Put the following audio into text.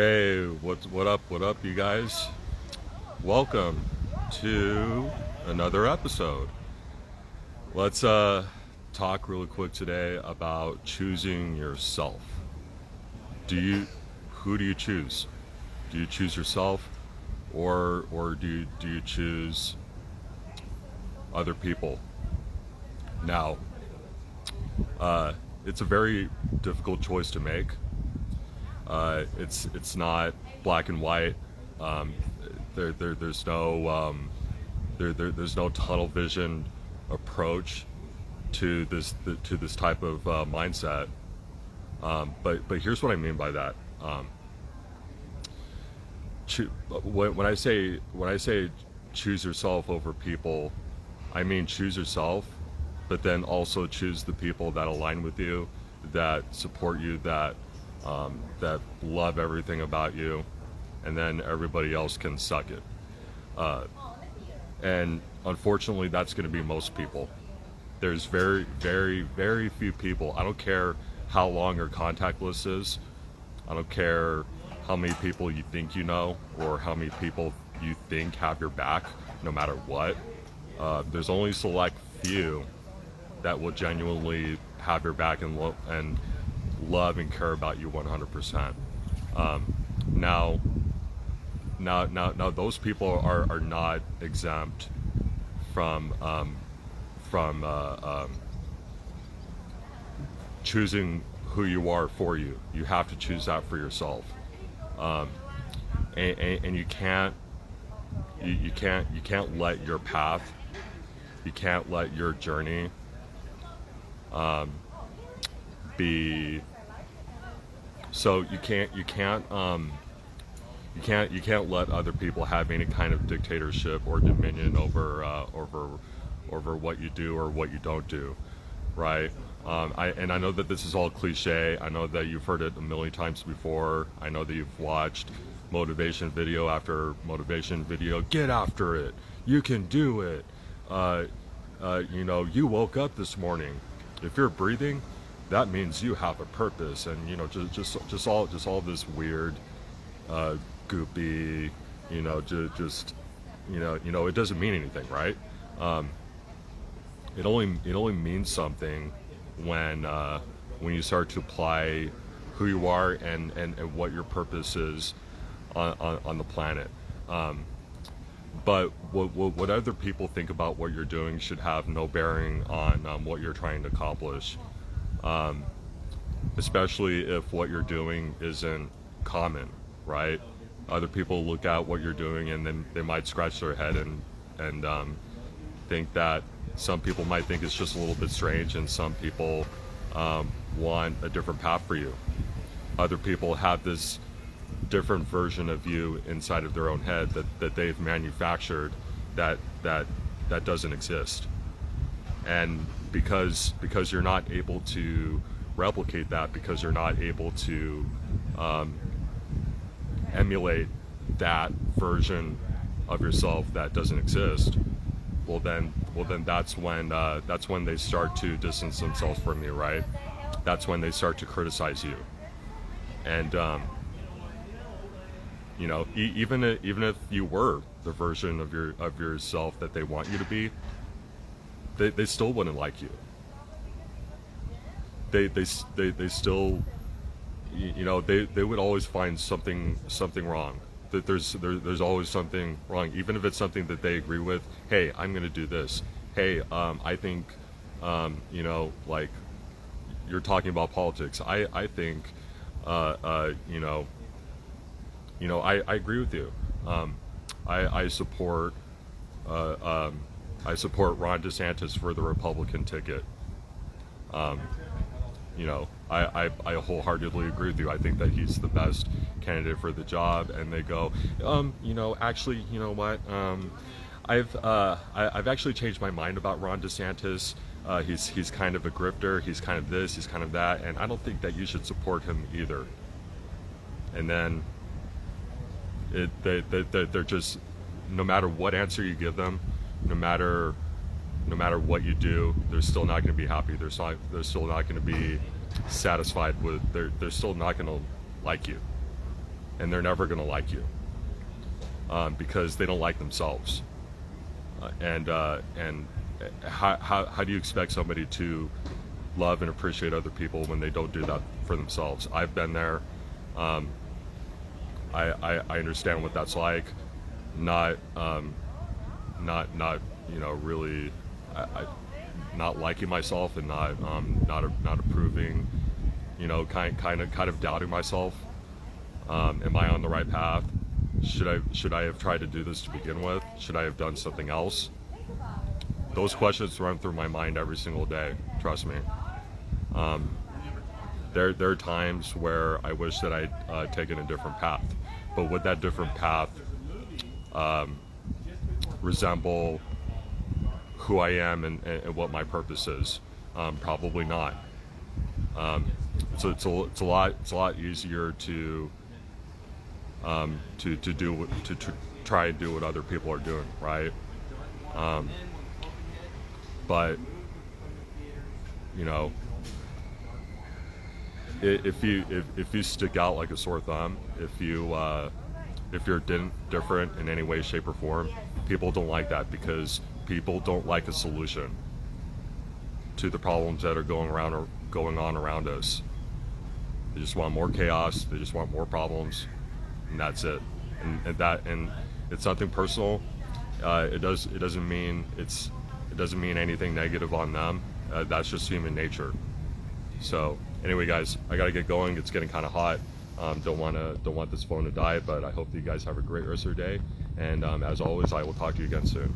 Hey, what up, you guys? Welcome to another episode. Let's talk really quick today about choosing yourself. Do you who do you choose? Do you choose yourself or do you choose other people? Now, it's a very difficult choice to make. It's not black and white. Um, there's no there's no tunnel vision approach to this type of mindset. But here's what I mean by that. When I say choose yourself over people, I mean choose yourself, but then also choose the people that align with you, that support you, that love everything about you, and then everybody else can suck it. Uh, and unfortunately, that's going to be most people. There's very few people. I don't care how long your contact list is. I don't care how many people you think you know or how many people you think have your back, no matter what. There's only select few that will genuinely have your back and love and care about you 100%. Um, now, now, those people are not exempt from from choosing who you are for you. You have to choose that for yourself, um, and you can't let your path, you can't let your journey um, be so you can't let other people have any kind of dictatorship or dominion over what you do or what you don't do, right? I know that this is all cliche. I know that you've heard it a million times before. I know that you've watched motivation video after motivation video. Get after it. You can do it. Uh, you woke up this morning. If you're breathing, that means you have a purpose. And just all this weird, uh, goopy, just it doesn't mean anything, right? Um, it only means something when you start to apply who you are and what your purpose is on the planet. Um, but what other people think about what you're doing should have no bearing on what you're trying to accomplish, um, especially if what you're doing isn't common, right? Other people look at what you're doing and then they might scratch their head and think that some people might think it's just a little bit strange, and some people want a different path for you. Other people have this different version of you inside of their own head that they've manufactured that that that doesn't exist. And because you're not able to replicate that, because you're not able to um, emulate that version of yourself that doesn't exist, well then that's when they start to distance themselves from you, right? That's when they start to criticize you. And even if you were the version of yourself that they want you to be, they still wouldn't like you. They still, they would always find something wrong. That there's always something wrong, even if it's something that they agree with. Hey, I'm going to do this. Hey, I think, like, you're talking about politics. I think, uh, uh, you know, I agree with you. I support, uh, um, I support Ron DeSantis for the Republican ticket. Um, I wholeheartedly agree with you. I think that he's the best candidate for the job. And they go, actually, you know what? I've actually changed my mind about Ron DeSantis. He's kind of a grifter. He's kind of this. He's kind of that. And I don't think that you should support him either. And then they're just, no matter what answer you give them, no matter what you do, they're still not going to be happy. They're still not going to be satisfied with. They're still not going to like you. and they're never going to like you because they don't like themselves. And how do you expect somebody to love and appreciate other people when they don't do that for themselves? I've been there. I understand what that's like. Not really, not liking myself and not approving. Kind of doubting myself. Am I on the right path? Should I have tried to do this to begin with? Should I have done something else? Those questions run through my mind every single day. Trust me. There are times where I wish that I'd taken a different path, but would that different path resemble who I am and what my purpose is? Probably not. So it's a lot easier to try and do what other people are doing, right? But if you stick out like a sore thumb, if you're different in any way, shape, or form, people don't like that because people don't like a solution to the problems that are going on around us. They just want more chaos. They just want more problems, and that's it. And it's nothing personal. It doesn't mean anything negative on them. That's just human nature. So anyway, guys, I gotta get going. It's getting kind of hot. Don't want this phone to die, but I hope that you guys have a great rest of your day. And as always, I will talk to you again soon.